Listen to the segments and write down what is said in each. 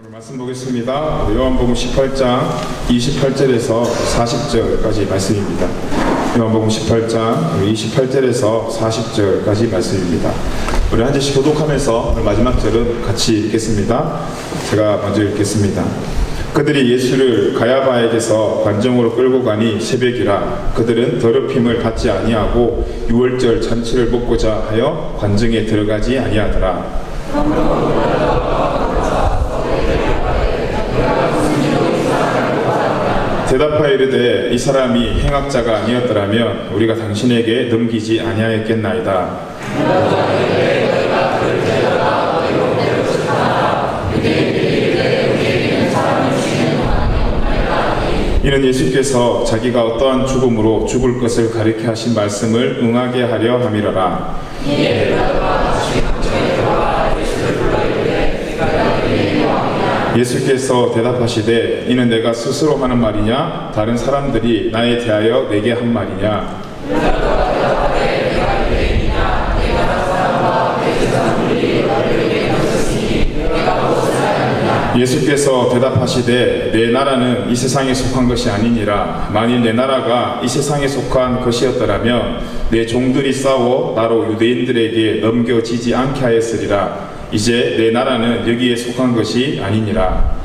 오늘 말씀 보겠습니다. 요한복음 18장 28절에서 40절까지 말씀입니다. 요한복음 18장 28절에서 40절까지 말씀입니다. 우리 한 절씩 교독하면서 오늘 마지막 절은 같이 읽겠습니다. 제가 먼저 읽겠습니다. 그들이 예수를 가야바에게서 관정으로 끌고 가니 새벽이라. 그들은 더럽힘을 받지 아니하고 유월절 잔치를 먹고자 하여 관정에 들어가지 아니하더라. 대답하여 이르되 이 사람이 행악자가 아니었더라면 우리가 당신에게 넘기지 아니하였겠나이다. 이는 예수께서 자기가 어떠한 죽음으로 죽을 것을 가리켜 하신 말씀을 응하게 하려 함이로라. 예수께서 대답하시되 이는 내가 스스로 하는 말이냐 다른 사람들이 나에 대하여 내게 한 말이냐. 예수께서 대답하시되 내 나라는 이 세상에 속한 것이 아니니라. 만일 내 나라가 이 세상에 속한 것이었더라면 내 종들이 싸워 나로 유대인들에게 넘겨지지 않게 하였으리라. 이제 내 나라는 여기에 속한 것이 아니니라.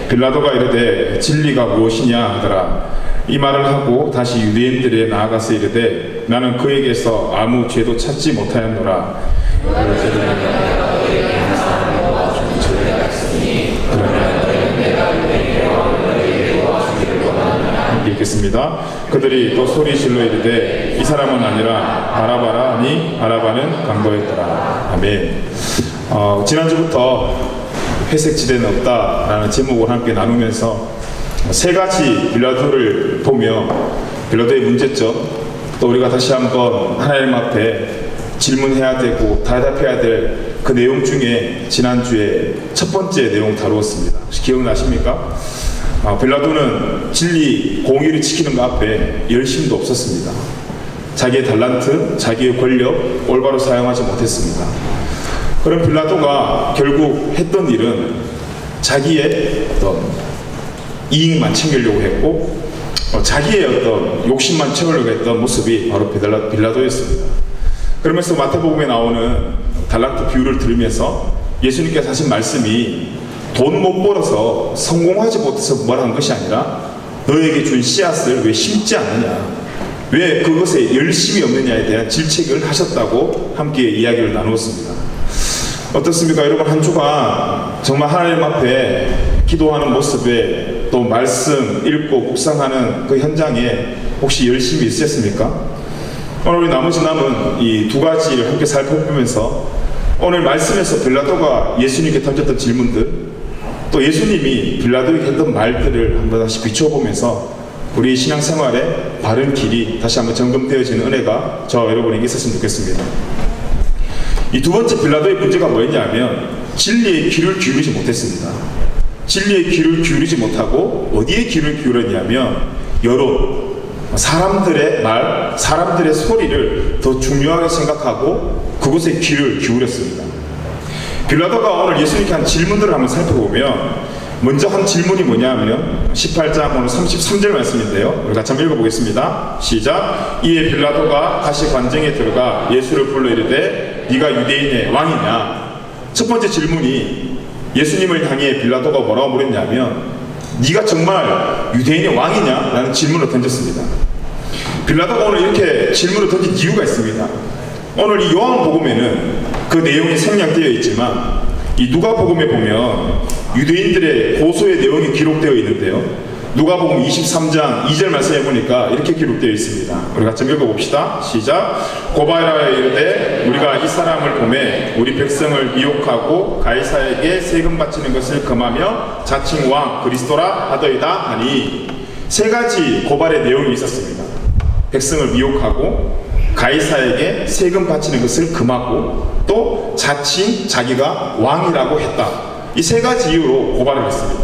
빌라도가 이르되 진리가 무엇이냐 하더라. 이 말을 하고 다시 유대인들에 나아가서 이르되 나는 그에게서 아무 죄도 찾지 못하였노라. 읽겠습니다. 그들이 또 소리 질러 이르되 이 사람은 아니라 바라바라 하니 바라바는 강도였더라. 아멘. 지난주부터 회색 지대는 없다라는 제목을 함께 나누면서 세 가지 빌라도를 보며 빌라도의 문제점, 또 우리가 다시 한번 하나님 앞에 질문해야 되고 대답해야 될 그 내용 중에 지난주에 첫 번째 내용 다루었습니다. 혹시 기억나십니까? 빌라도는 진리, 공의를 지키는 것 앞에 열심도 없었습니다. 자기의 달란트, 자기의 권력 올바로 사용하지 못했습니다. 그런 빌라도가 결국 했던 일은 자기의 어떤 이익만 챙기려고 했고 자기의 어떤 욕심만 채우려고 했던 모습이 바로 빌라도였습니다. 그러면서 마태복음에 나오는 달란트 비유를 들으면서 예수님께서 하신 말씀이 돈 못 벌어서 성공하지 못해서 말한 것이 아니라 너에게 준 씨앗을 왜 심지 않느냐, 왜 그것에 열심이 없느냐에 대한 질책을 하셨다고 함께 이야기를 나누었습니다. 어떻습니까? 여러분, 한 주간 정말 하나님 앞에 기도하는 모습에 또 말씀 읽고 묵상하는 그 현장에 혹시 열심히 있으셨습니까? 오늘 우리 나머지 남은 이 두 가지를 함께 살펴보면서 오늘 말씀에서 빌라도가 예수님께 던졌던 질문들, 또 예수님이 빌라도에게 했던 말들을 한번 다시 비춰보면서 우리 신앙생활의 바른 길이 다시 한번 점검되어지는 은혜가 저 여러분에게 있었으면 좋겠습니다. 이 두 번째 빌라도의 문제가 뭐였냐면 진리의 귀를 기울이지 못했습니다. 진리의 귀를 기울이지 못하고 어디에 귀를 기울였냐면 여론, 사람들의 말, 사람들의 소리를 더 중요하게 생각하고 그곳에 귀를 기울였습니다. 빌라도가 오늘 예수님께 한 질문들을 한번 살펴보면 먼저 한 질문이 뭐냐면 18장 오늘 33절 말씀인데요. 우리 같이 한번 읽어보겠습니다. 시작. 이에 빌라도가 다시 관정에 들어가 예수를 불러 이르되 네가 유대인의 왕이냐. 첫 번째 질문이 예수님을 향해 빌라도가 뭐라고 물었냐면 네가 정말 유대인의 왕이냐? 라는 질문을 던졌습니다. 빌라도가 오늘 이렇게 질문을 던진 이유가 있습니다. 오늘 이 요한복음에는 그 내용이 생략되어 있지만 이 누가복음에 보면 유대인들의 고소의 내용이 기록되어 있는데요. 누가복음 23장 2절 말씀해 보니까 이렇게 기록되어 있습니다. 우리 같이 읽어봅시다. 시작. 고발하여 이르되 우리가 이 사람을 보매 우리 백성을 미혹하고 가이사에게 세금 바치는 것을 금하며 자칭 왕 그리스도라 하더이다 하니 세 가지 고발의 내용이 있었습니다. 백성을 미혹하고 가이사에게 세금 바치는 것을 금하고 또 자칭 자기가 왕이라고 했다. 이 세 가지 이유로 고발을 했습니다.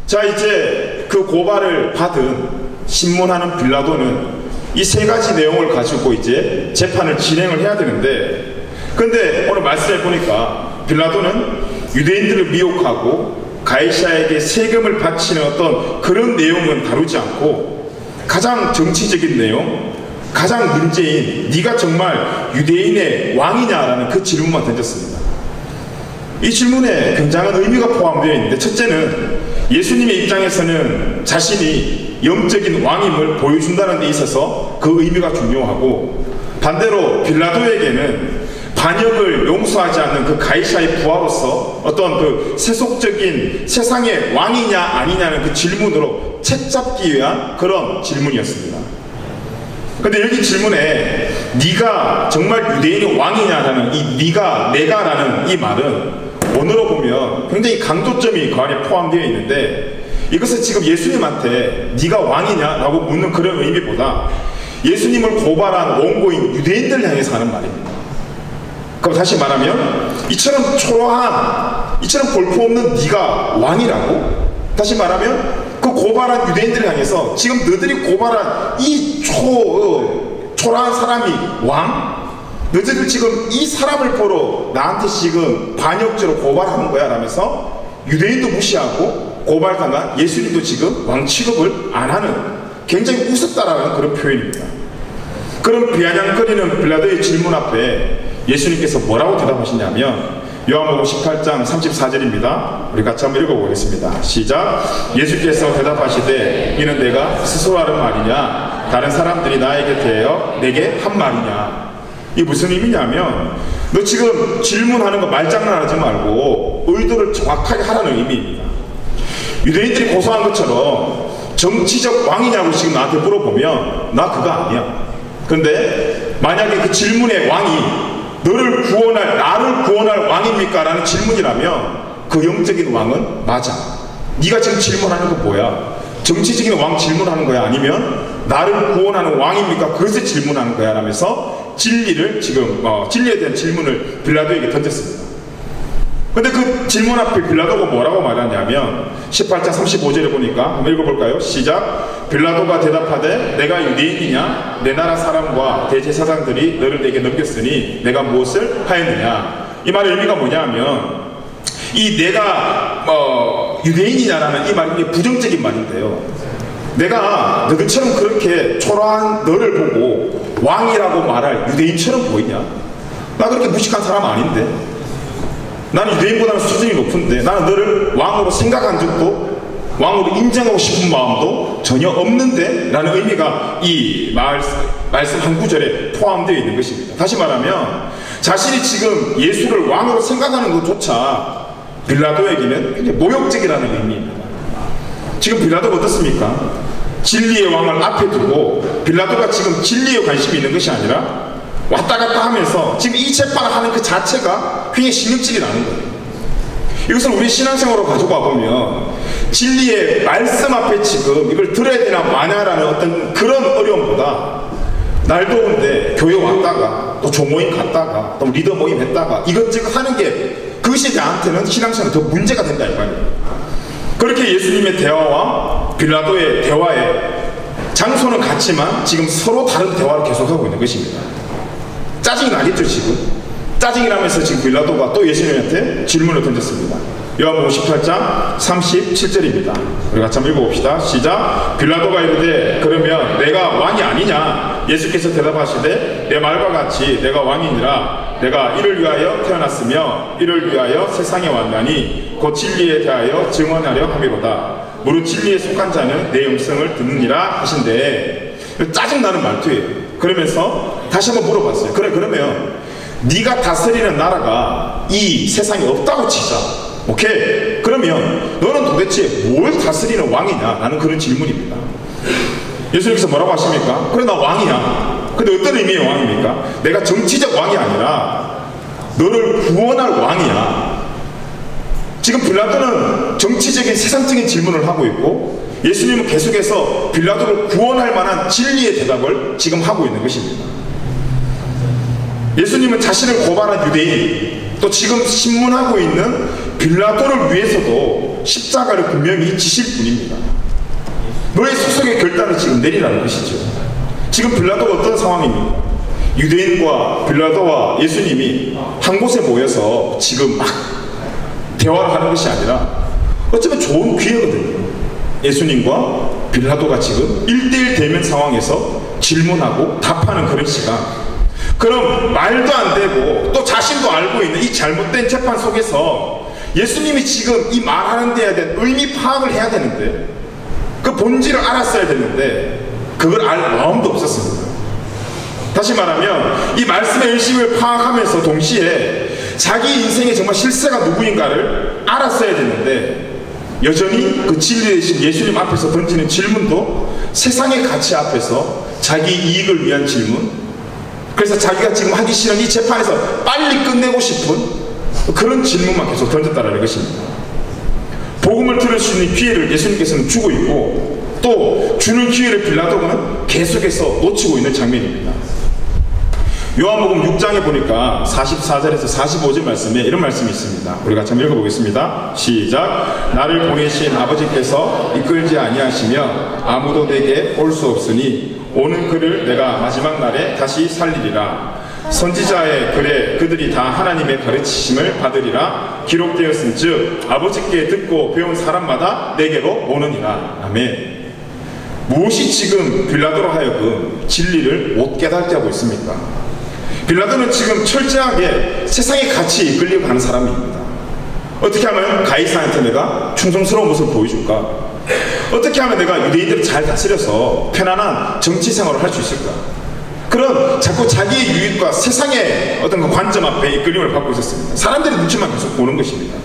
자, 이제 그 고발을 받은 신문하는 빌라도는 이 세 가지 내용을 가지고 이제 재판을 진행을 해야 되는데, 근데 오늘 말씀해 보니까 빌라도는 유대인들을 미혹하고 가이사에게 세금을 바치는 어떤 그런 내용은 다루지 않고 가장 정치적인 내용, 가장 문제인 네가 정말 유대인의 왕이냐라는 그 질문만 던졌습니다. 이 질문에 굉장한 의미가 포함되어 있는데, 첫째는 예수님의 입장에서는 자신이 영적인 왕임을 보여준다는 데 있어서 그 의미가 중요하고, 반대로 빌라도에게는 반역을 용서하지 않는 그 가이사의 부하로서 어떤 그 세속적인 세상의 왕이냐 아니냐는 그 질문으로 책잡기 위한 그런 질문이었습니다. 근데 여기 질문에 네가 정말 유대인의 왕이냐라는 이 네가, 내가라는 이 말은 원어로 보면 굉장히 강조점이 그 안에 포함되어 있는데, 이것은 지금 예수님한테 네가 왕이냐라고 묻는 그런 의미보다 예수님을 고발한 원고인 유대인들 향해서 하는 말입니다. 그럼 다시 말하면 이처럼 초라한, 이처럼 볼품없는 네가 왕이라고? 다시 말하면 그 고발한 유대인들을 향해서 지금 너희들이 고발한 이 초라한 사람이 왕? 너희들 지금 이 사람을 보러 나한테 지금 반역죄로 고발하는 거야 라면서 유대인도 무시하고 고발당한 예수님도 지금 왕 취급을 안 하는, 굉장히 우습다라는 그런 표현입니다. 그런 비아냥거리는 빌라도의 질문 앞에 예수님께서 뭐라고 대답하시냐면 요한복음 18장 34절입니다. 우리 같이 한번 읽어보겠습니다. 시작. 예수께서 대답하시되 이는 내가 스스로 하는 말이냐 다른 사람들이 나에게 대하여 내게 한 말이냐. 이게 무슨 의미냐면 너 지금 질문하는 거 말장난하지 말고 의도를 정확하게 하라는 의미입니다. 유대인들이 고소한 것처럼 정치적 왕이냐고 지금 나한테 물어보면 나 그거 아니야. 근데 만약에 그 질문의 왕이 너를 구원할, 나를 구원할 왕입니까? 라는 질문이라면 그 영적인 왕은 맞아. 네가 지금 질문하는 거 뭐야? 정치적인 왕 질문하는 거야? 아니면 나를 구원하는 왕입니까? 그것을 질문하는 거야? 라면서 진리를 지금 진리에 대한 질문을 빌라도에게 던졌습니다. 근데 그 질문 앞에 빌라도가 뭐라고 말하냐면 18장 35절에 보니까 한번 읽어볼까요? 시작. 빌라도가 대답하되 내가 유대인이냐? 내 나라 사람과 대제사장들이 너를 내게 넘겼으니 내가 무엇을 하였느냐? 이 말의 의미가 뭐냐면 이 내가 유대인이냐라는 이 말이 부정적인 말인데요, 내가 너희처럼 그렇게 초라한 너를 보고 왕이라고 말할 유대인처럼 보이냐? 나 그렇게 무식한 사람 아닌데, 나는 유대인보다는 수준이 높은데, 나는 너를 왕으로 생각한 적도 왕으로 인정하고 싶은 마음도 전혀 없는데 라는 의미가 이 말씀 한 구절에 포함되어 있는 것입니다. 다시 말하면 자신이 지금 예수를 왕으로 생각하는 것조차 빌라도에게는 굉장히 모욕적이라는 의미입니다. 지금 빌라도가 어떻습니까? 진리의 왕을 앞에 두고 빌라도가 지금 진리에 관심이 있는 것이 아니라 왔다 갔다 하면서 지금 이 재판을 하는 그 자체가 굉장히 신경질이 나는 거예요. 이것을 우리 신앙생활로 가져가 보면 진리의 말씀 앞에 지금 이걸 들어야 되나 마냐라는 어떤 그런 어려움보다 날 더운데 교회 왔다가 또 조모임 갔다가 또 리더 모임 했다가 이것저것 하는 게, 그것이 나한테는 신앙생활에 더 문제가 된다 이 말이에요. 그렇게 예수님의 대화와 빌라도의 대화의 장소는 같지만 지금 서로 다른 대화를 계속하고 있는 것입니다. 짜증이 나겠죠. 지금 짜증이 나면서 지금 빌라도가 또 예수님한테 질문을 던졌습니다. 요한복음 18장 37절입니다. 우리 같이 한번 읽어봅시다. 시작. 빌라도가 이르되 그러면 내가 왕이 아니냐? 예수께서 대답하시되 내 말과 같이 내가 왕이니라. 내가 이를 위하여 태어났으며 이를 위하여 세상에 왔나니 곧 진리에 대하여 증언하려 함이로다. 무릇 진리에 속한 자는 내 음성을 듣느니라 하신대. 짜증나는 말투예요. 그러면서 다시 한번 물어봤어요. 그래, 그러면 네가 다스리는 나라가 이 세상에 없다고 치자. 오케이? 그러면 너는 도대체 뭘 다스리는 왕이냐? 라는 그런 질문입니다. 예수님께서 뭐라고 하십니까? 그래, 나 왕이야. 근데 어떤 의미의 왕입니까? 내가 정치적 왕이 아니라 너를 구원할 왕이야. 지금 빌라도는 정치적인 세상적인 질문을 하고 있고 예수님은 계속해서 빌라도를 구원할 만한 진리의 대답을 지금 하고 있는 것입니다. 예수님은 자신을 고발한 유대인, 또 지금 신문하고 있는 빌라도를 위해서도 십자가를 분명히 지실 분입니다. 너의 소속의 결단을 지금 내리라는 것이죠. 지금 빌라도가 어떤 상황입니까? 유대인과 빌라도와 예수님이 한 곳에 모여서 지금 막 대화를 하는 것이 아니라 어쩌면 좋은 기회거든요. 예수님과 빌라도가 지금 1대1 대면 상황에서 질문하고 답하는 그런 시간. 그럼 말도 안 되고 또 자신도 알고 있는 이 잘못된 재판 속에서 예수님이 지금 이 말하는 데에 대한 의미 파악을 해야 되는데, 그 본질을 알았어야 되는데 그걸 알 마음도 없었습니다. 다시 말하면 이 말씀의 의식을 파악하면서 동시에 자기 인생의 정말 실세가 누구인가를 알았어야 되는데, 여전히 그 진리 대신 예수님 앞에서 던지는 질문도 세상의 가치 앞에서 자기 이익을 위한 질문, 그래서 자기가 지금 하기 싫은 이 재판에서 빨리 끝내고 싶은 그런 질문만 계속 던졌다는 것입니다. 복음을 들을 수 있는 기회를 예수님께서는 주고 있고, 또 주는 기회를 빌라도는 계속해서 놓치고 있는 장면입니다. 요한복음 6장에 보니까 44절에서 45절 말씀에 이런 말씀이 있습니다. 우리 같이 한번 읽어보겠습니다. 시작. 나를 보내신 아버지께서 이끌지 아니하시며 아무도 내게 올 수 없으니 오는 그를 내가 마지막 날에 다시 살리리라. 선지자의 글에 그들이 다 하나님의 가르치심을 받으리라 기록되었은즉 아버지께 듣고 배운 사람마다 내게로 오느니라. 아멘. 무엇이 지금 빌라도로 하여금 진리를 못 깨닫게 하고 있습니까? 빌라도는 지금 철저하게 세상의 가치에 이끌려 가는 사람입니다. 어떻게 하면 가이사한테 내가 충성스러운 모습을 보여줄까? 어떻게 하면 내가 유대인들을 잘 다스려서 편안한 정치 생활을 할 수 있을까? 그런 자꾸 자기의 유익과 세상의 어떤 그 관점 앞에 이끌림을 받고 있었습니다. 사람들의 눈치만 계속 보는 것입니다.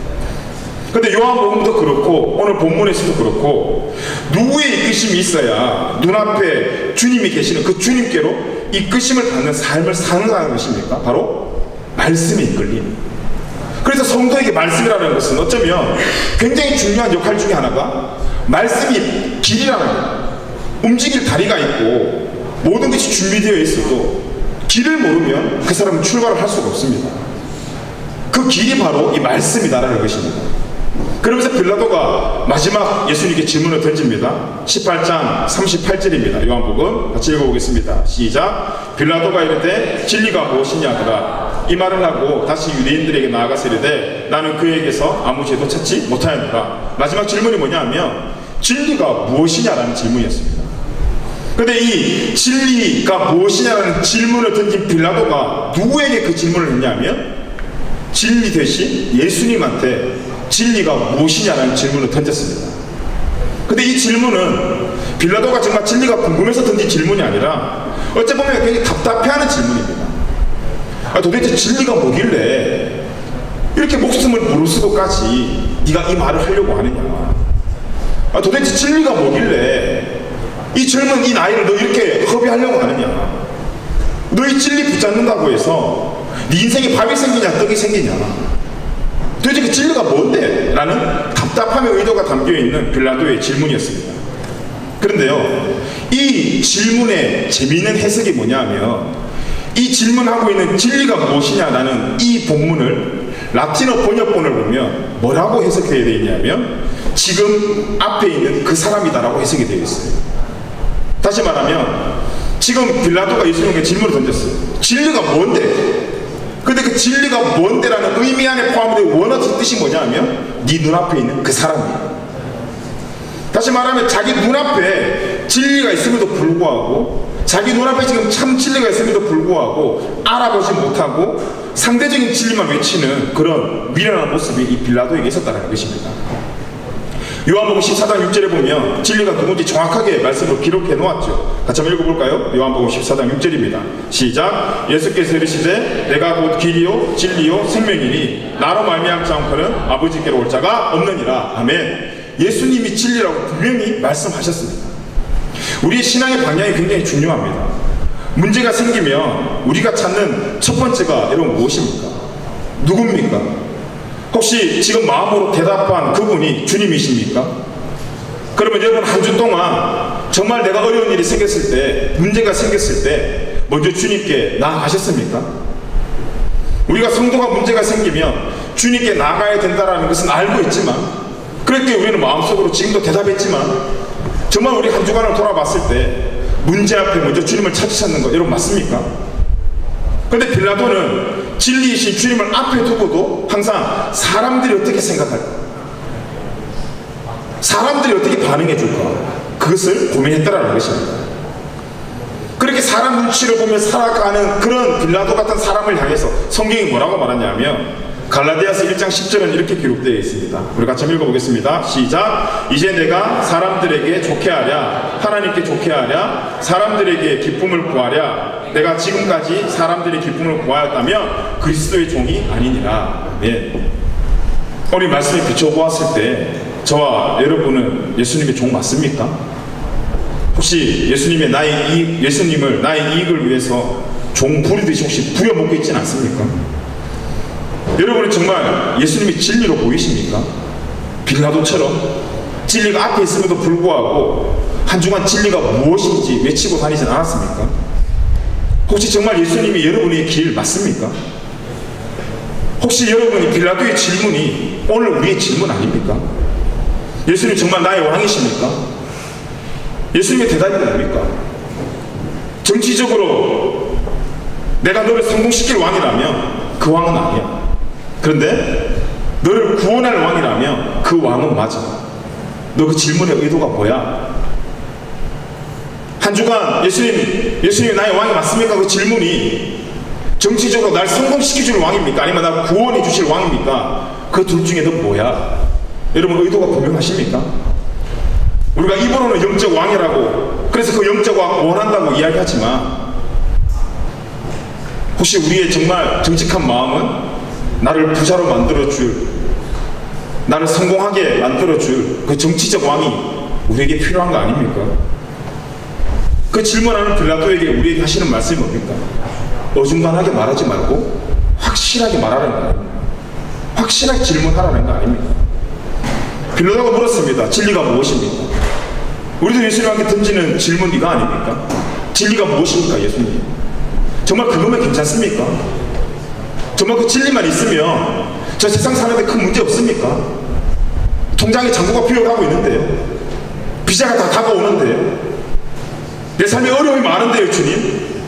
그런데 요한복음도 그렇고 오늘 본문에서도 그렇고, 누구의 이끄심이 있어야 눈앞에 주님이 계시는 그 주님께로 이끄심을 받는 삶을 사는 것입니까? 바로 말씀의 이끌림. 그래서 성도에게 말씀이라는 것은 어쩌면 굉장히 중요한 역할 중에 하나가 말씀이 길이라는 거예요. 움직일 다리가 있고 모든 것이 준비되어 있어도 길을 모르면 그 사람은 출발을 할 수가 없습니다. 그 길이 바로 이 말씀이다라는 것입니다. 그러면서 빌라도가 마지막 예수님께 질문을 던집니다. 18장 38절입니다. 요한복음 같이 읽어보겠습니다. 시작. 빌라도가 이르되 진리가 무엇이냐 하더라. 이 말을 하고 다시 유대인들에게 나아가서 이르되 나는 그에게서 아무 죄도 찾지 못하였노라. 마지막 질문이 뭐냐 하면 진리가 무엇이냐라는 질문이었습니다. 그런데 이 진리가 무엇이냐라는 질문을 던진 빌라도가 누구에게 그 질문을 했냐면 진리 대신 예수님한테 진리가 무엇이냐라는 질문을 던졌습니다. 근데 이 질문은 빌라도가 정말 진리가 궁금해서 던진 질문이 아니라 어찌 보면 굉장히 답답해하는 질문입니다. 도대체 진리가 뭐길래 이렇게 목숨을 무릅쓰고까지 네가 이 말을 하려고 하느냐? 도대체 진리가 뭐길래 이 젊은 이 나이를 너 이렇게 허비하려고 하느냐? 너희 진리 붙잡는다고 해서 네 인생에 밥이 생기냐 떡이 생기냐? 도대체 그 진리가 뭔데? 라는 답답함의 의도가 담겨있는 빌라도의 질문이었습니다. 그런데요, 이 질문의 재미있는 해석이 뭐냐면 이 질문하고 있는 진리가 무엇이냐라는 이 본문을 라틴어 번역본을 보면 뭐라고 해석해야 되어 있냐면 지금 앞에 있는 그 사람이다라고 해석이 되어 있어요. 다시 말하면 지금 빌라도가 예수님께 질문을 던졌어요. 진리가 뭔데? 근데 그 진리가 뭔데라는 의미 안에 포함된 원어적 뜻이 뭐냐 하면 네 눈앞에 있는 그 사람이에요. 다시 말하면 자기 눈앞에 진리가 있음에도 불구하고, 자기 눈앞에 지금 참 진리가 있음에도 불구하고 알아보지 못하고 상대적인 진리만 외치는 그런 미련한 모습이 이 빌라도에게 있었다는 것입니다. 요한복음 14장 6절에 보면 진리가 누군지 정확하게 말씀으로 기록해 놓았죠. 같이 한번 읽어볼까요? 요한복음 14장 6절입니다. 시작. 예수께서 이르시되 내가 곧 길이요 진리요 생명이니 나로 말미암지 않고는 아버지께로 올 자가 없느니라. 아멘. 예수님이 진리라고 분명히 말씀하셨습니다. 우리의 신앙의 방향이 굉장히 중요합니다. 문제가 생기면 우리가 찾는 첫 번째가 여러분 무엇입니까? 누굽니까? 혹시 지금 마음으로 대답한 그분이 주님이십니까? 그러면 여러분 한 주 동안 정말 내가 어려운 일이 생겼을 때, 문제가 생겼을 때 먼저 주님께 나아가셨습니까? 우리가 성도가 문제가 생기면 주님께 나가야 된다는 것은 알고 있지만, 그렇게 우리는 마음속으로 지금도 대답했지만, 정말 우리 한 주간을 돌아봤을 때 문제 앞에 먼저 주님을 찾으셨는 거 여러분 맞습니까? 그런데 빌라도는 진리이신 주님을 앞에 두고도 항상 사람들이 어떻게 생각할까, 사람들이 어떻게 반응해 줄까, 그것을 고민했다라는 것입니다. 그렇게 사람 눈치를 보며 살아가는 그런 빌라도 같은 사람을 향해서 성경이 뭐라고 말하냐면, 갈라디아서 1장 10절은 이렇게 기록되어 있습니다. 우리 같이 한번 읽어보겠습니다. 시작. 이제 내가 사람들에게 좋게 하랴, 하나님께 좋게 하랴, 사람들에게 기쁨을 구하랴, 내가 지금까지 사람들의 기쁨을 구하였다면 그리스도의 종이 아니니라. 네. 우리 말씀에 비춰보았을 때 저와 여러분은 예수님의 종 맞습니까? 혹시 예수님을 나의 이익을 위해서 종 부리듯이 혹시 부려먹고 있지는 않습니까? 여러분은 정말 예수님이 진리로 보이십니까? 빌라도처럼 진리가 앞에 있음에도 불구하고 한 주간 진리가 무엇인지 외치고 다니진 않았습니까? 혹시 정말 예수님이 여러분의 길 맞습니까? 혹시 여러분이 빌라도의 질문이 오늘 우리의 질문 아닙니까? 예수님 정말 나의 왕이십니까? 예수님의 대답이 뭡니까? 정치적으로 내가 너를 성공시킬 왕이라면 그 왕은 아니야. 그런데 너를 구원할 왕이라면 그 왕은 맞아. 너 그 질문의 의도가 뭐야? 한 주간 예수님이 나의 왕이 맞습니까? 그 질문이 정치적으로 날 성공시켜줄 왕입니까? 아니면 날 구원해 주실 왕입니까? 그 둘 중에 너 뭐야? 여러분 의도가 분명하십니까? 우리가 입으로는 영적 왕이라고, 그래서 그 영적 왕 원한다고 이야기하지만, 혹시 우리의 정말 정직한 마음은 나를 부자로 만들어줄, 나를 성공하게 만들어줄 그 정치적 왕이 우리에게 필요한 거 아닙니까? 그 질문하는 빌라도에게 우리에게 하시는 말씀이 뭡니까? 어중간하게 말하지 말고 확실하게 말하라는 거 아닙니까? 확실하게 질문하라는 거 아닙니까? 빌라도가 물었습니다. 진리가 무엇입니까? 우리도 예수님께 던지는 질문 이거 아닙니까? 진리가 무엇입니까, 예수님? 정말 그거면 괜찮습니까? 정말 그 진리만 있으면 저 세상 사는데 큰 문제 없습니까? 통장에 잔고가 비어가고 있는데요, 비자가 다 다가오는데요, 내 삶에 어려움이 많은데요, 주님.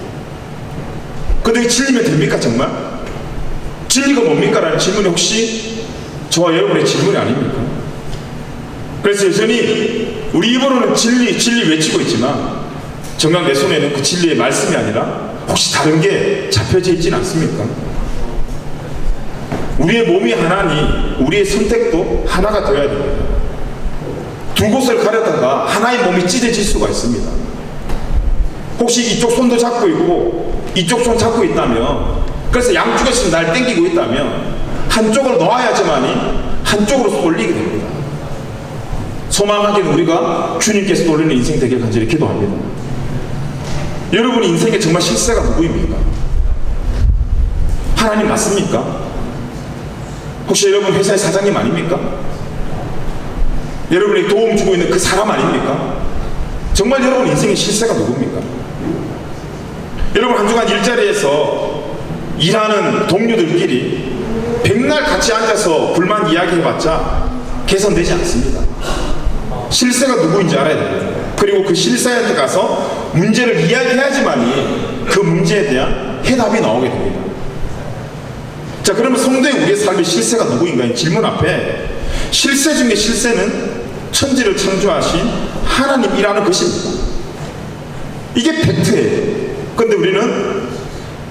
근데 진리면 됩니까, 정말? 진리가 뭡니까? 라는 질문이 혹시 저와 여러분의 질문이 아닙니까? 그래서 여전히 우리 입으로는 진리 외치고 있지만 정작 내 손에는 그 진리의 말씀이 아니라 혹시 다른 게 잡혀져 있지는 않습니까? 우리의 몸이 하나니 우리의 선택도 하나가 되어야 됩니다. 두 곳을 가려다가 하나의 몸이 찢어질 수가 있습니다. 혹시 이쪽 손도 잡고 있고 이쪽 손 잡고 있다면, 그래서 양쪽에서 날 땡기고 있다면 한쪽을 놓아야지만이 한쪽으로 쏠리게 됩니다. 소망하기는 우리가 주님께서 돌리는 인생 되길 간절히 기도합니다. 여러분의 인생에 정말 실세가 누구입니까? 하나님 맞습니까? 혹시 여러분 회사의 사장님 아닙니까? 여러분이 도움 주고 있는 그 사람 아닙니까? 정말 여러분 인생의 실세가 누굽니까? 여러분 한 주간 일자리에서 일하는 동료들끼리 백날 같이 앉아서 불만 이야기해봤자 개선되지 않습니다. 실세가 누구인지 알아야 됩니다. 그리고 그 실세한테 가서 문제를 이야기해야지만이 그 문제에 대한 해답이 나오게 됩니다. 자, 그러면 성도의 우리의 삶의 실세가 누구인가의 질문 앞에 실세 중에 실세는 천지를 창조하신 하나님이라는 것입니다. 이게 팩트예요. 근데 우리는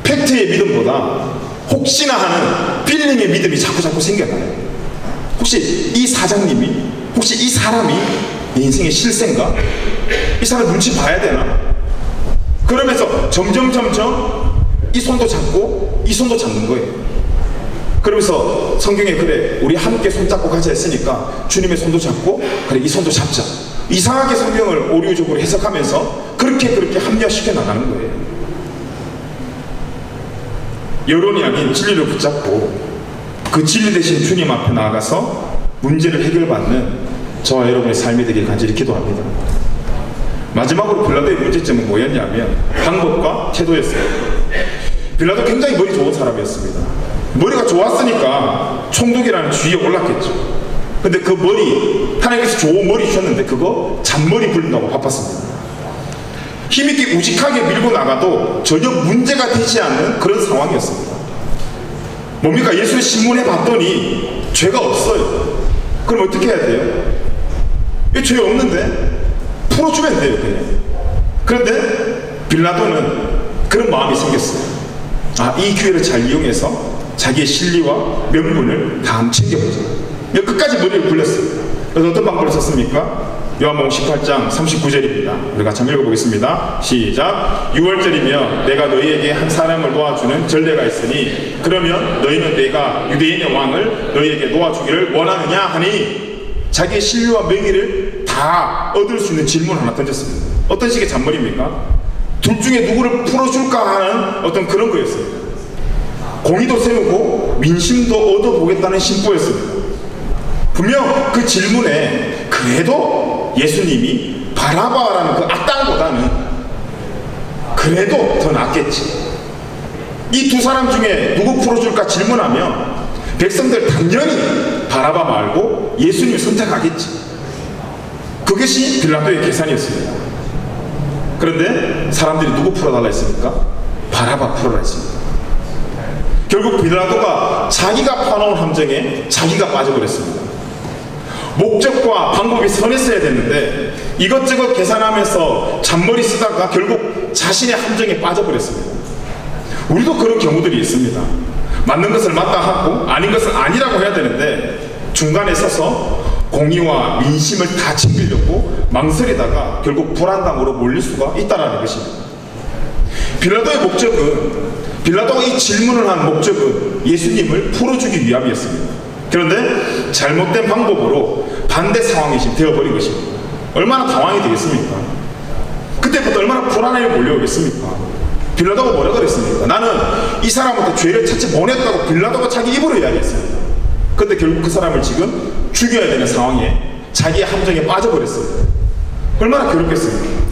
팩트의 믿음보다 혹시나 하는 필링의 믿음이 자꾸 생겨나요. 혹시 이 사장님이, 혹시 이 사람이 내 인생의 실세인가? 이 사람 눈치 봐야 되나? 그러면서 점점 이 손도 잡고 이 손도 잡는 거예요. 그러면서 성경에 그래 우리 함께 손잡고 가자 했으니까 주님의 손도 잡고 그래 이 손도 잡자, 이상하게 성경을 오류적으로 해석하면서 그렇게 합리화시켜 나가는 거예요. 여론이 아닌 진리를 붙잡고 그 진리 대신 주님 앞에 나아가서 문제를 해결받는 저와 여러분의 삶이 되길 간절히 기도합니다. 마지막으로 빌라도의 문제점은 뭐였냐면 방법과 태도였어요. 빌라도 굉장히 머리 좋은 사람이었습니다. 머리가 좋았으니까 총독이라는 주위에 올랐겠죠. 근데 그 머리, 하나님께서 좋은 머리 주셨는데 그거 잔머리 굴린다고 바빴습니다. 힘있게 우직하게 밀고 나가도 전혀 문제가 되지 않는 그런 상황이었습니다. 뭡니까? 예수를 신문해 봤더니 죄가 없어요. 그럼 어떻게 해야 돼요? 죄 없는데 풀어주면 돼요, 그냥. 그런데 빌라도는 그런 마음이 생겼어요. 아, 이 기회를 잘 이용해서 자기의 실리와 명분을 다 챙겨보자. 끝까지 머리를 굴렸어요. 그래서 어떤 방법을 썼습니까? 요한복음 18장 39절입니다. 우리 같이 한번 읽어보겠습니다. 시작. 6월절이며 내가 너희에게 한 사람을 놓아주는 전례가 있으니 그러면 너희는 내가 유대인의 왕을 너희에게 놓아주기를 원하느냐 하니, 자기의 신뢰와 명예를 다 얻을 수 있는 질문을 하나 던졌습니다. 어떤 식의 잔머리입니까? 둘 중에 누구를 풀어줄까 하는 어떤 그런 거였어요. 공의도 세우고 민심도 얻어보겠다는 심보였습니다. 분명 그 질문에 그래도 예수님이 바라바라는 그 악당보다는 그래도 더 낫겠지, 이 두 사람 중에 누구 풀어줄까 질문하면 백성들 당연히 바라바 말고 예수님을 선택하겠지. 그것이 빌라도의 계산이었습니다. 그런데 사람들이 누구 풀어달라 했습니까? 바라바 풀어라 했습니다. 결국 빌라도가 자기가 파놓은 함정에 자기가 빠져버렸습니다. 목적과 방법이 선했어야 됐는데 이것저것 계산하면서 잔머리 쓰다가 결국 자신의 함정에 빠져버렸습니다. 우리도 그런 경우들이 있습니다. 맞는 것을 맞다 하고 아닌 것을 아니라고 해야 되는데 중간에 서서 공의와 민심을 다 챙기려고 망설이다가 결국 불안당으로 몰릴 수가 있다는 것입니다. 빌라도의 목적은, 빌라도가 이 질문을 한 목적은 예수님을 풀어주기 위함이었습니다. 그런데 잘못된 방법으로 반대 상황이 지금 되어버린 것입니다. 얼마나 당황이 되겠습니까? 그때부터 얼마나 불안함이 몰려오겠습니까? 빌라도가 뭐라 그랬습니까? 나는 이 사람한테 죄를 찾지 못했다고 빌라도가 자기 입으로 이야기했습니다. 근데 결국 그 사람을 지금 죽여야 되는 상황에 자기의 함정에 빠져버렸어요. 얼마나 괴롭겠습니까?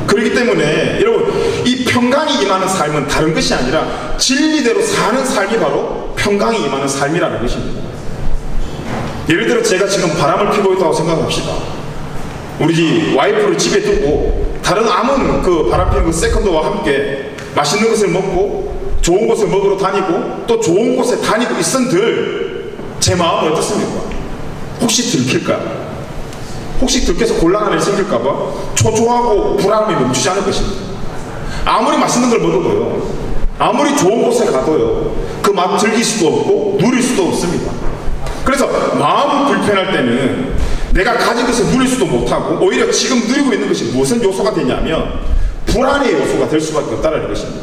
그렇기 때문에 여러분, 이 평강이 임하는 삶은 다른 것이 아니라 진리대로 사는 삶이 바로 평강이 임하는 삶이라는 것입니다. 예를 들어 제가 지금 바람을 피고 있다고 생각합시다. 우리 집 와이프를 집에 두고 다른 아무 그 바람 피는 그 세컨드와 함께 맛있는 것을 먹고 좋은 곳을 먹으러 다니고 또 좋은 곳에 다니고 있은들 제 마음은 어떻습니까? 혹시 들킬까? 혹시 들켜서 곤란한 일이 생길까봐 초조하고 불안함이 멈추지 않을 것입니다. 아무리 맛있는 걸 먹어도요, 아무리 좋은 곳에 가도요, 그 맛 즐길 수도 없고 누릴 수도 없습니다. 그래서 마음 불편할 때는 내가 가진 것을 누릴 수도 못하고 오히려 지금 누리고 있는 것이 무슨 요소가 되냐면 불안의 요소가 될 수밖에 없다는 것입니다.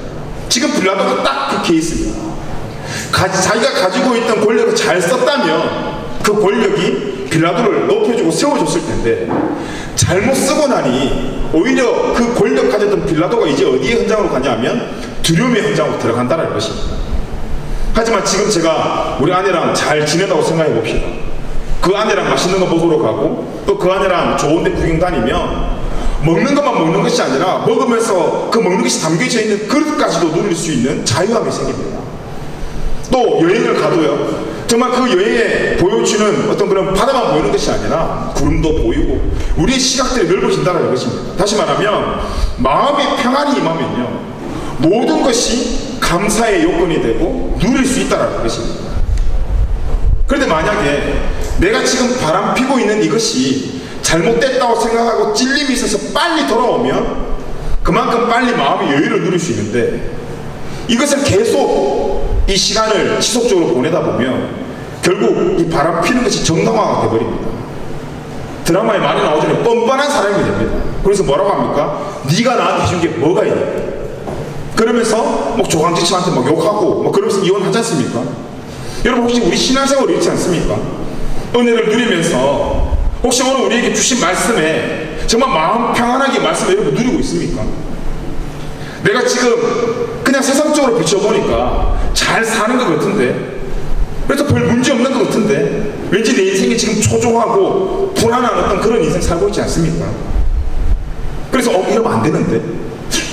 지금 빌라도가 딱 그 케이스입니다. 자기가 가지고 있던 권력을 잘 썼다면 그 권력이 빌라도를 높여주고 세워줬을 텐데 잘못 쓰고 나니 오히려 그 권력 가졌던 빌라도가 이제 어디에 현장으로 가냐면 두려움의 현장으로 들어간다는 것입니다. 하지만 지금 제가 우리 아내랑 잘 지낸다고 생각해 봅시다. 그 아내랑 맛있는 거 먹으러 가고 또 그 아내랑 좋은 데 구경 다니면 먹는 것만 먹는 것이 아니라 먹으면서 그 먹는 것이 담겨져 있는 그릇까지도 누릴 수 있는 자유함이 생깁니다. 또 여행을 가도요, 정말 그 여행에 보여주는 어떤 그런 바다만 보이는 것이 아니라 구름도 보이고 우리의 시각들이 넓어진다는 것입니다. 다시 말하면 마음의 평안이 임하면요, 모든 것이 감사의 요건이 되고 누릴 수 있다는 것입니다. 그런데 만약에 내가 지금 바람 피고 있는 이것이 잘못됐다고 생각하고 찔림이 있어서 빨리 돌아오면 그만큼 빨리 마음의 여유를 누릴 수 있는데 이것을 계속 이 시간을 지속적으로 보내다 보면 결국 이 바람 피는 것이 정당화가 되어버립니다. 드라마에 많이 나오잖아요. 뻔뻔한 사람이 됩니다. 그래서 뭐라고 합니까? 네가 나한테 해준 게 뭐가 있냐, 그러면서 뭐 조강지처한테 막 욕하고 뭐 그러면서 이혼하지 않습니까? 여러분, 혹시 우리 신앙생활이 있지 않습니까? 은혜를 누리면서 혹시 오늘 우리에게 주신 말씀에 정말 마음 평안하게 말씀을 여러분 누리고 있습니까? 내가 지금 그냥 세상적으로 비춰보니까 잘 사는 것 같은데, 그래서 별 문제 없는 것 같은데 왠지 내 인생이 지금 초조하고 불안한 어떤 그런 인생 살고 있지 않습니까? 그래서 이러면 안 되는데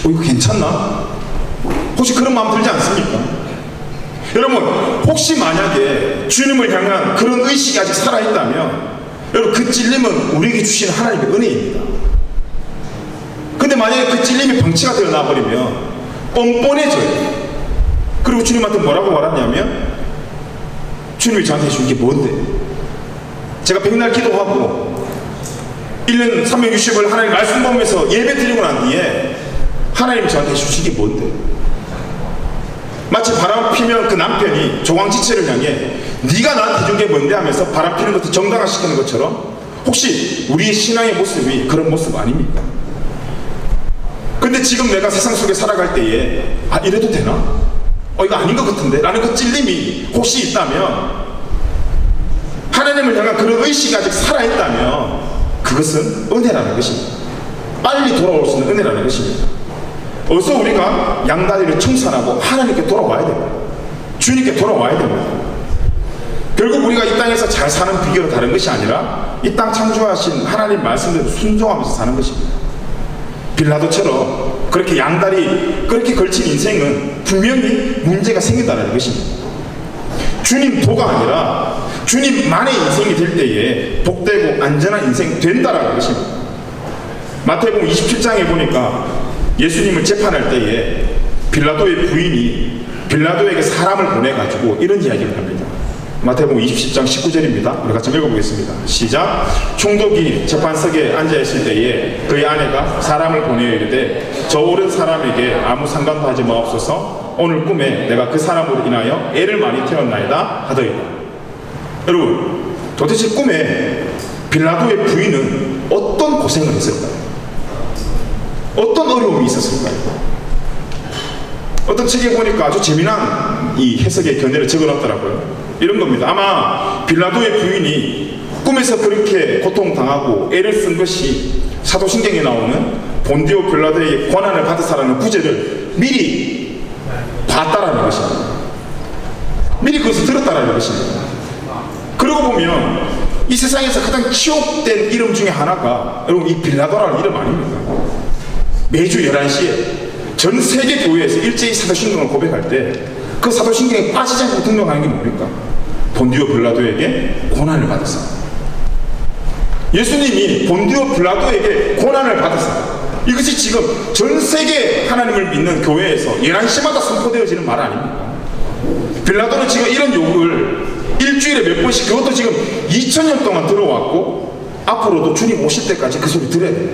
이거 괜찮나? 혹시 그런 마음 들지 않습니까? 여러분, 혹시 만약에 주님을 향한 그런 의식이 아직 살아있다면 여러분, 그 찔림은 우리에게 주신 하나님의 은혜입니다. 근데 만약에 그 찔림이 방치가 되어 나버리면 뻔뻔해져요. 그리고 주님한테 뭐라고 말하냐면, 주님이 저한테 해준 게 뭔데? 제가 백날 기도하고 1년 360을 하나님 말씀 보면서 예배 드리고 난 뒤에 하나님이 저한테 해주신 게 뭔데? 마치 바람 피면 그 남편이 조광지체를 향해 네가 나한테 해준 게 뭔데 하면서 바람 피는 것도 정당화시키는 것처럼, 혹시 우리의 신앙의 모습이 그런 모습 아닙니까? 근데 지금 내가 세상 속에 살아갈 때에 이래도 되나? 이거 아닌 것 같은데? 라는 그 찔림이 혹시 있다면, 하나님을 향한 그런 의식이 아직 살아있다면 그것은 은혜라는 것입니다. 빨리 돌아올 수 있는 은혜라는 것입니다. 어서 우리가 양다리를 청산하고 하나님께 돌아와야 됩니다. 주님께 돌아와야 됩니다. 결국 우리가 이 땅에서 잘 사는 비결은 다른 것이 아니라 이 땅 창조하신 하나님 말씀대로 순종하면서 사는 것입니다. 빌라도처럼 그렇게 양다리 그렇게 걸친 인생은 분명히 문제가 생긴다는 것입니다. 주님 도가 아니라 주님만의 인생이 될 때에 복되고 안전한 인생이 된다는 것입니다. 마태복음 27장에 보니까 예수님을 재판할 때에 빌라도의 부인이 빌라도에게 사람을 보내가지고 이런 이야기를 합니다. 마태복음 27장 19절입니다. 우리 같이 읽어보겠습니다. 시작. 총독이 재판석에 앉아있을 때에 그의 아내가 사람을 보내어 이르되 저 오른 사람에게 아무 상관도 하지 마옵소서. 오늘 꿈에 내가 그 사람으로 인하여 애를 많이 태웠나이다 하더이다. 여러분, 도대체 꿈에 빌라도의 부인은 어떤 고생을 했을까요? 어떤 어려움이 있었을까요? 어떤 책에 보니까 아주 재미난 이 해석의 견해를 적어놨더라고요. 이런 겁니다. 아마 빌라도의 부인이 꿈에서 그렇게 고통당하고 애를 쓴 것이 사도신경에 나오는 본디오 빌라도에게 고난을 받으사라는 구절을 미리 봤다라는 것입니다. 미리 그것을 들었다라는 것입니다. 그러고 보면 이 세상에서 가장 치욕된 이름 중에 하나가 여러분 이 빌라도라는 이름 아닙니까? 매주 11시에 전 세계 교회에서 일제히 사도신경을 고백할 때 그 사도신경에 빠지지 않고 등록하는 게 뭡니까? 본디오 빌라도에게 고난을 받았어. 예수님이 본디오 빌라도에게 고난을 받았어. 이것이 지금 전 세계 하나님을 믿는 교회에서 11시마다 선포되어지는 말 아닙니까? 빌라도는 지금 이런 요구를 일주일에 몇 번씩, 그것도 지금 2000년 동안 들어왔고 앞으로도 주님 오실 때까지 그 소리 들어야 돼요.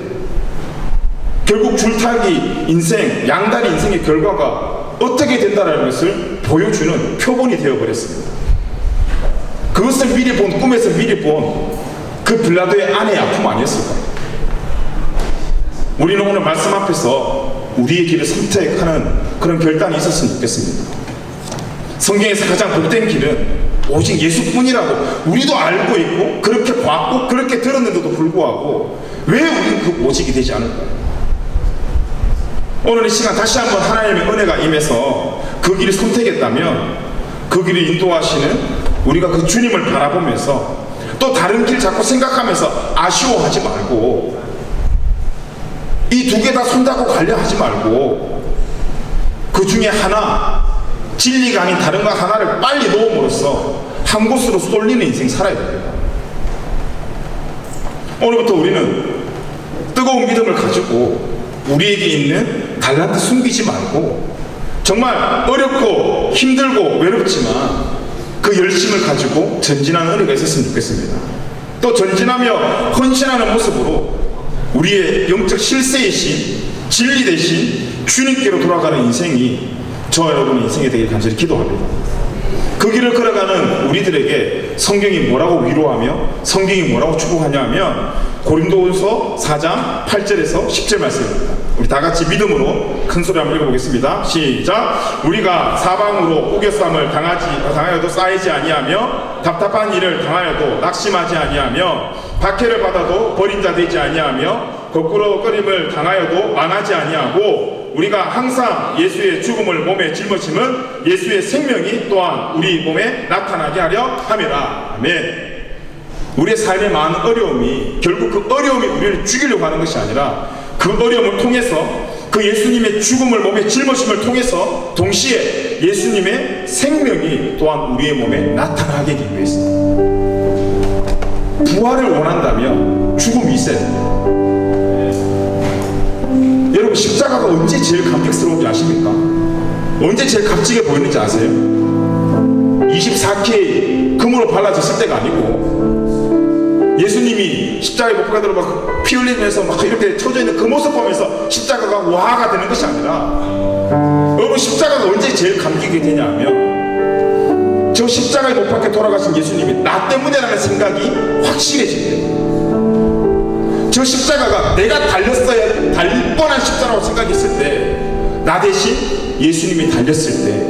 결국 줄타기 인생, 양다리 인생의 결과가 어떻게 된다는 것을 보여주는 표본이 되어버렸습니다. 그것을 미리 본, 꿈에서 미리 본 그 빌라도의 아내의 아픔 아니었을까요? 우리는 오늘 말씀 앞에서 우리의 길을 선택하는 그런 결단이 있었으면 좋겠습니다. 성경에서 가장 복된 길은 오직 예수뿐이라고 우리도 알고 있고 그렇게 봤고 그렇게 들었는데도 불구하고 왜 우리는 그 오직이 되지 않을까요? 오늘 이 시간 다시 한번 하나님의 은혜가 임해서 그 길을 선택했다면 그 길을 인도하시는 우리가 그 주님을 바라보면서 또 다른 길 자꾸 생각하면서 아쉬워하지 말고 이 두 개 다 손잡고 가려 하지 말고 그 중에 하나, 진리가 아닌 다른 것 하나를 빨리 놓음으로써 한 곳으로 쏠리는 인생 살아야 됩니다. 오늘부터 우리는 뜨거운 믿음을 가지고 우리에게 있는 달란트 숨기지 말고 정말 어렵고 힘들고 외롭지만 그 열심을 가지고 전진하는 은혜가 있었으면 좋겠습니다. 또 전진하며 헌신하는 모습으로 우리의 영적 실세이신 진리 대신 주님께로 돌아가는 인생이 저와 여러분의 인생이 되길 간절히 기도합니다. 그 길을 걸어가는 우리들에게 성경이 뭐라고 위로하며 성경이 뭐라고 축복하냐 하면 고린도후서 4장 8절에서 10절 말씀입니다. 우리 다 같이 믿음으로 큰 소리 한번 읽어보겠습니다. 시작. 우리가 사방으로 우겨쌈을 당하여도 쌓이지 아니하며 답답한 일을 당하여도 낙심하지 아니하며 박해를 받아도 버린 자 되지 아니하며 거꾸로 끌림을 당하여도 망하지 아니하고 우리가 항상 예수의 죽음을 몸에 짊어짐은 예수의 생명이 또한 우리 몸에 나타나게 하려 함이라. 아멘. 우리의 삶에 많은 어려움이 결국 그 어려움이 우리를 죽이려고 하는 것이 아니라 그 어려움을 통해서 그 예수님의 죽음을 몸에 짊어짐을 통해서 동시에 예수님의 생명이 또한 우리의 몸에 나타나게 하기 위해서 부활을 원한다면 죽음이 있어야 돼요. 여러분 십자가가 언제 제일 감격스러운지 아십니까? 언제 제일 값지게 보이는지 아세요? 24K 금으로 발라졌을 때가 아니고 예수님이 십자가에 못 박혀 막 피 흘리면서 막 이렇게 쳐져 있는 그 모습 보면서 십자가가 와가 되는 것이 아니라, 여러분 십자가가 언제 제일 감격이 되냐면 저 십자가에 못 박혀 돌아가신 예수님이 나 때문에라는 생각이 확실해지게요. 저 십자가가 내가 달렸어야 달릴 뻔한 십자가라고 생각했을 때, 나 대신 예수님이 달렸을 때,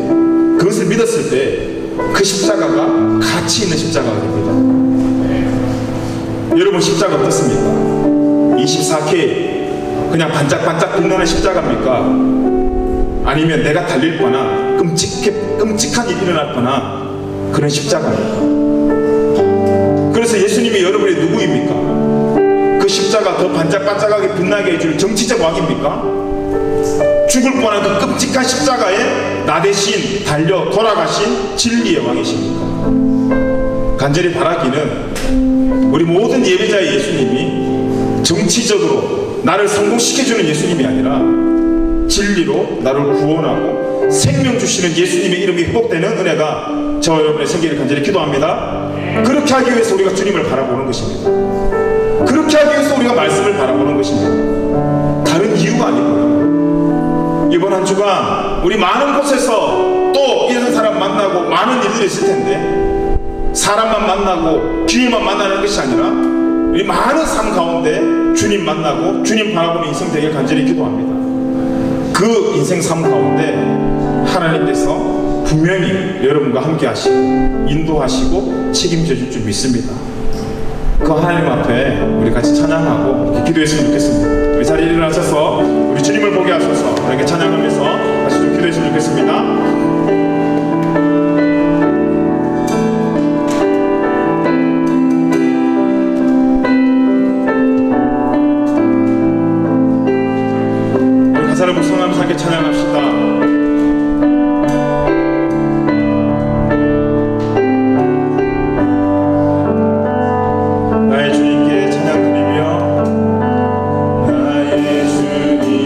그것을 믿었을 때 그 십자가가 가치 있는 십자가가 됩니다. 여러분 십자가 어떻습니까? 24K 그냥 반짝반짝 빛나는 십자가입니까? 아니면 내가 달릴 뻔한 끔찍한 일이 일어날 뻔한 그런 십자가입니까? 그래서 예수님이 여러분의 누구입니까? 그 십자가 더 반짝반짝하게 빛나게 해줄 정치적 왕입니까? 죽을 뻔한 그 끔찍한 십자가에 나 대신 달려 돌아가신 진리의 왕이십니까? 간절히 바라기는 우리 모든 예배자의 예수님이 정치적으로 나를 성공시켜주는 예수님이 아니라 진리로 나를 구원하고 생명 주시는 예수님의 이름이 회복되는 은혜가 저와 여러분의 생기를 간절히 기도합니다. 그렇게 하기 위해서 우리가 주님을 바라보는 것입니다. 그렇게 하기 위해서 우리가 말씀을 바라보는 것입니다. 다른 이유가 아니고요. 이번 한 주간 우리 많은 곳에서 또 이런 사람 만나고 많은 일들이 있을 텐데, 사람만 만나고 주님만 만나는 것이 아니라 우리 많은 삶 가운데 주님 만나고 주님 바라보는 인생 되길 간절히 기도합니다. 그 인생 삶 가운데 하나님께서 분명히 여러분과 함께 하시고 인도하시고 책임져 줄 줄 믿습니다. 그 하나님 앞에 우리 같이 찬양하고 이렇게 기도했으면 좋겠습니다. 우리 자리에 일어나셔서 우리 주님을 보게 하셔서 우리에게 찬양하면서 다시 좀 기도했으면 좋겠습니다. 가사를 묵상하면서 함께 찬양합시다. 나의 주님께 찬양 드리며 나의 주님께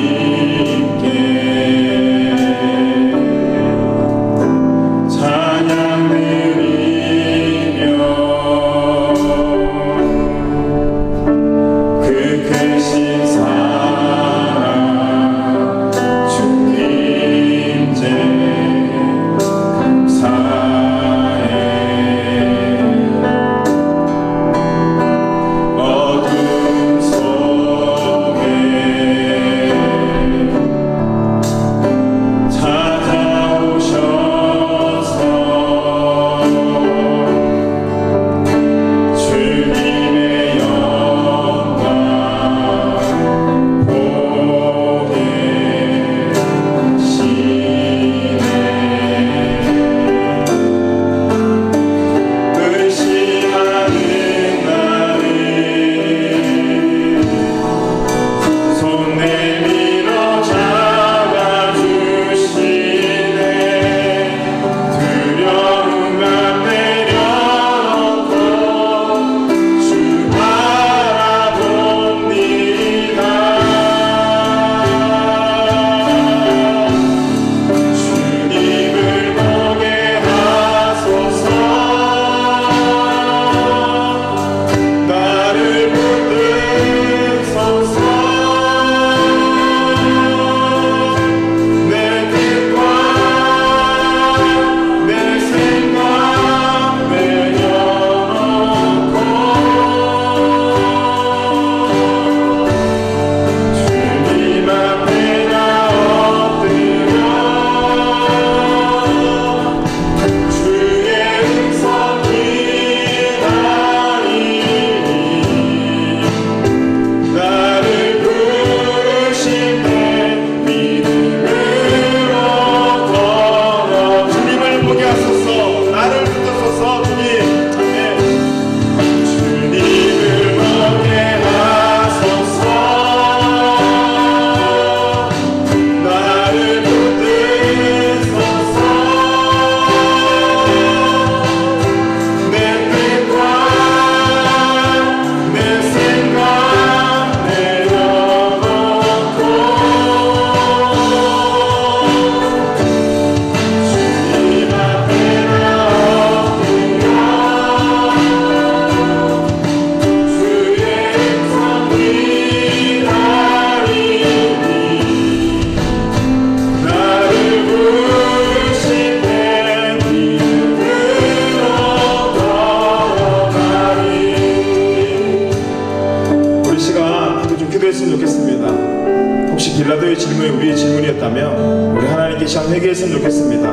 질문이 우리의 질문이었다면 우리 하나님께 시간 회개했으면 좋겠습니다.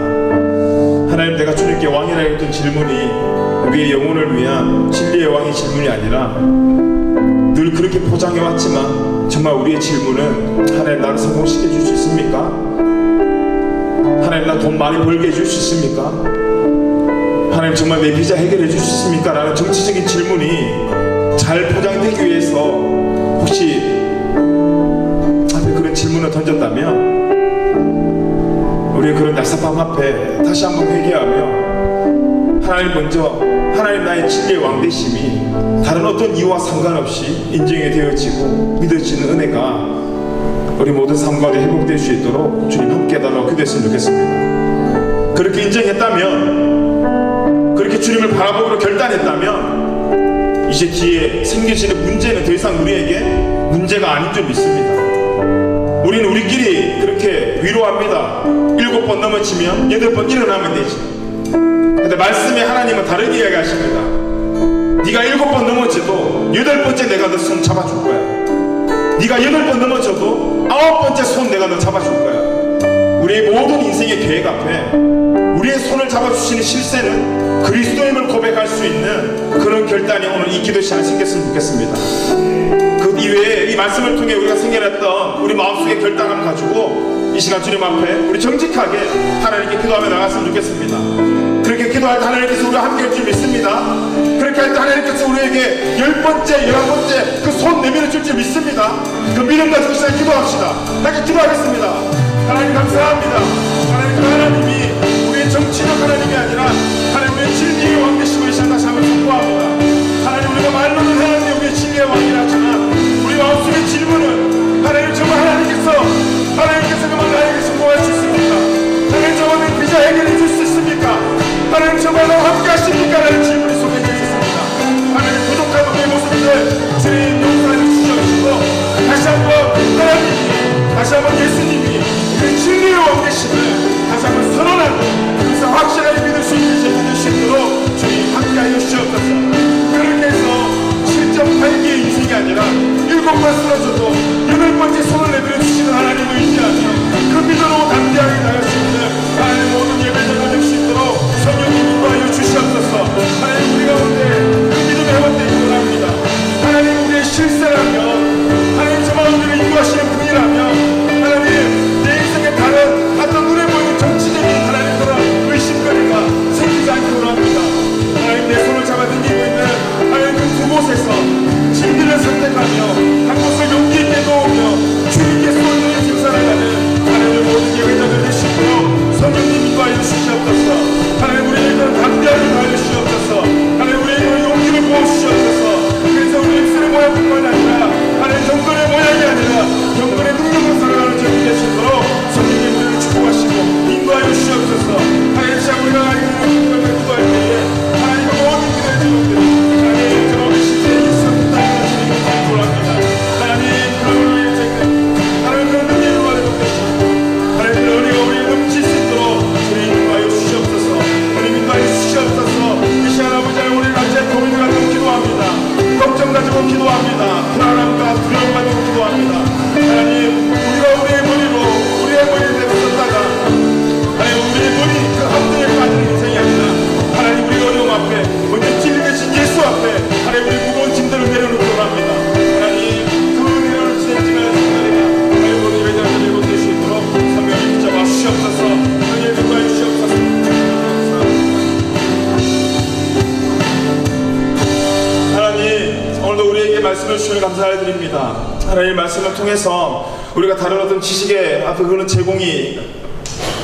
하나님, 내가 주님께 왕이라 했던 질문이 우리의 영혼을 위한 진리의 왕의 질문이 아니라 늘 그렇게 포장해왔지만 정말 우리의 질문은 하나님, 나를 성공시켜 줄 수 있습니까? 하나님, 나 돈 많이 벌게 해줄 수 있습니까? 하나님, 정말 내 비자 해결해 줄 수 있습니까? 라는 정치적인 질문이 잘 포장되기 위해서 혹시 앞에 그런 질문을 던졌다면 우리의 그런 날사밤 앞에 다시 한번 회개하며 하나님 먼저, 하나님 나의 진리의 왕되심이 다른 어떤 이유와 상관없이 인정이 되어지고 믿어지는 은혜가 우리 모든 삶 가운데 회복될 수 있도록 주님 함께 해달라고 기도했으면 좋겠습니다. 그렇게 인정했다면, 그렇게 주님을 바라보기로 결단했다면 이제 뒤에 생겨지는 문제는 더 이상 우리에게 문제가 아닌 줄 믿습니다. 우리는 우리끼리 그렇게 위로합니다. 7번 넘어지면 8번 일어나면 되지. 근데 말씀에 하나님은 다른 이야기 하십니다. 네가 7번 넘어져도 8번째 내가 너 손 잡아줄 거야. 네가 8번 넘어져도 9번째 손 내가 너 잡아줄 거야. 우리의 모든 인생의 계획 앞에 우리의 손을 잡아주시는 실세는 그리스도임을 고백할 수 있는 그런 결단이 오늘 이 기도 시간에 생겼으면 좋겠습니다. 그 이외에 이 말씀을 통해 우리가 생겨났던 우리 마음속의 결단을 가지고 이 시간 주님 앞에 우리 정직하게 하나님께 기도하며 나갔으면 좋겠습니다. 그렇게 기도할 때 하나님께서 우리와 함께 할 줄 믿습니다. 그렇게 할 때 하나님께서 우리에게 10번째, 11번째 그 손 내밀어 줄 줄 믿습니다. 그 믿음 가지고 시작 기도합시다. 함께 기도하겠습니다. 하나님 감사합니다. 하나님, 그 하나님이 우리의 정치적 하나님이 아니라 하나님 우리의 진리의 왕 되심을 시작 다시 한번 선포합니다. 하나님, 우리가 말로는 하나님 우리의 진리의 왕이라 하지만 우리 마음속의 질문은 하나님, 정말 하나님께서 정말 나에게 성공할 수 있습니까? 하나님, 정말 내 비자 해결해 줄 수 있습니까? 하나님, 정말 나와 함께 하십니까? 라는 질문이 속에 있었습니다. 하나님, 부족한 우리의 모습들 주님 용서해 주시옵시고 다시 한번 하나님이, 다시 한번 예수님이 우리 진리의 왕 되심을 다시 한번 선언하고 그래서 확실하게 믿을 수 있도록 주님 함께하여 주시옵소서. 그렇게 해서 7.8기의 인생이 아니라 7번 쓰러져도 8번째 손을 내밀어 주시는 하나님을 의지하며 그 믿음으로 담대하게 나갈 수 있는 하나님 모든 예배자가 될 수 있도록 성령님 인도하여 주시옵소서. 하나님, 우리 가운데 그 믿음의 회복되기 원합니다. 하나님, 우리의 실세라면 하나님, 정말 우리를 인도하시는 분이라면 하나님, 내 인생에 다른 어떤 눈에 보이는 정치적인 하나님 그런 의심거리가 생기지 않기 원합니다. 하나님, 내 손을 잡아당기고 있는 하나님 그 두 곳에서 진리를 선택하며 한 곳을 용기 있게 놓으며 주님께 쏠리는 생산하는 하나님 모든 예배자들 되시고 성령님 인도하여 주시옵소서. 하나님, 우리에게 담대하게 하여 주시옵소서. 하나님, 우리에게 용기를 부어주시옵소서. 그래서 우리 입술의 모양뿐만 아니라 하나님 정권의 모양이 아니라 정권의 능력으로 살아가는 저희 되시도록 성령님 우리를 축복하시고 인도하여 주시옵소서. 하나님, 참 우리가 하나님의 기도를 기도할 때에 하나님의 모든 기도의 제목들이 하나님 정말 시대에 있었다 합니다. 하나님, 그런 우리의 생각 하나님 그런 능력을 받아주시고 하나님 그런 은혜가 우리의 넘칠 수 있도록 주님 인도하여 주시옵소서. 주님 인도하여 주시옵소서. 이 시간 아버지 하나님, 우리 각자의 고민을 가지고 기도합니다. 걱정 가지고 기도합니다. 불안함과 두려움 가지고 기도합니다. 하나님, 우리가 우리의 머리로 우리의 머리를 내뱉었다가 하나님, 우리의 머리 그 함정에 빠지는 인생이 아니라 하나님, 우리 어려움 앞에 먼저 진리 되신 예수 앞에 하나님 우리 무거운 짐들을 내려놓고 합니다. 하나님, 그 은혜를 지내지면 하나님 모든 예배자들 회복될 수 있도록 성령님 붙잡아 주시옵소서. 하나님 인도하여 주시옵소서. 하나님, 오늘도 우리에게 말씀을 주시면 감사드립니다. 하나님, 말씀을 통해서 우리가 다른 어떤 지식의 앞에 그런 제공이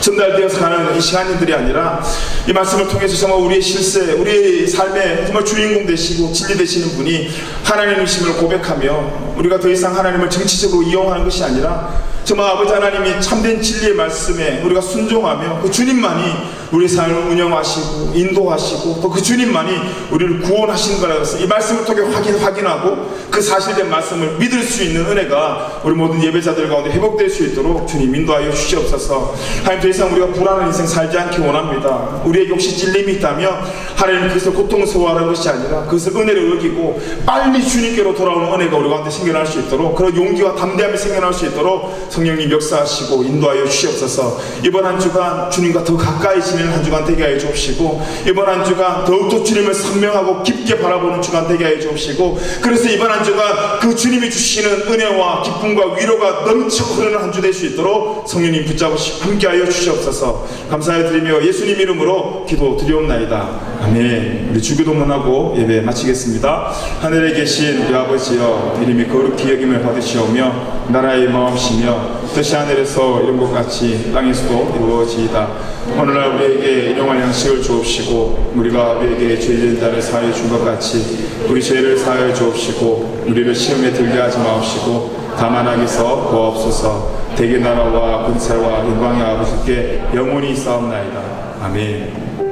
전달되어서 가는 이 시간들이 아니라 이 말씀을 통해서 정말 우리의 실세, 우리의 삶의 정말 주인공 되시고 진리 되시는 분이 하나님이심을 고백하며 우리가 더 이상 하나님을 정치적으로 이용하는 것이 아니라 정말 아버지 하나님이 참된 진리의 말씀에 우리가 순종하며 그 주님만이 우리 삶을 운영하시고 인도하시고 또 그 주님만이 우리를 구원하시는 거라서 이 말씀을 통해 확인하고 그 사실된 말씀을 믿을 수 있는 은혜가 우리 모든 예배자들 가운데 회복될 수 있도록 주님 인도하여 주시옵소서. 하나님, 더 이상 우리가 불안한 인생 살지 않기 원합니다. 우리에게 혹시 찔림이 있다면 하나님 그것을 고통스러워하는 것이 아니라 그것을 은혜를 여기고 빨리 주님께로 돌아오는 은혜가 우리 가운데 생겨날 수 있도록, 그런 용기와 담대함이 생겨날 수 있도록 성령님 역사하시고 인도하여 주시옵소서. 이번 한 주간 주님과 더 가까이 지내는 한 주간 되게 하여 주옵시고, 이번 한 주간 더욱더 주님을 선명하고 깊게 바라보는 주간 되게 하여 주옵시고, 그래서 이번 한 주간 그 주님이 주시는 은혜와 기쁨과 위로가 넘쳐 흐르는 한 주 될 수 있도록 성령님 붙잡으시고 함께하여 주시옵소서. 감사해 드리며 예수님 이름으로 기도 드리옵나이다. 아멘. 우리 주기도문하고 예배 마치겠습니다. 하늘에 계신 우리 아버지여, 이름이 거룩히 여김을 받으시오며 나라의 마음이시며 뜻이 하늘에서 이룬 것 같이 땅에서도 이루어지이다. 오늘날 우리에게 일용할 양식을 주옵시고, 우리가 우리에게 죄진 자를 사하여 준 것 같이 우리 죄를 사하여 주옵시고, 우리를 시험에 들게 하지 마옵시고 다만 악에서 구하옵소서. 대개 나라와 권세와 영광의 아버지께 영원히 싸움나이다. 아멘.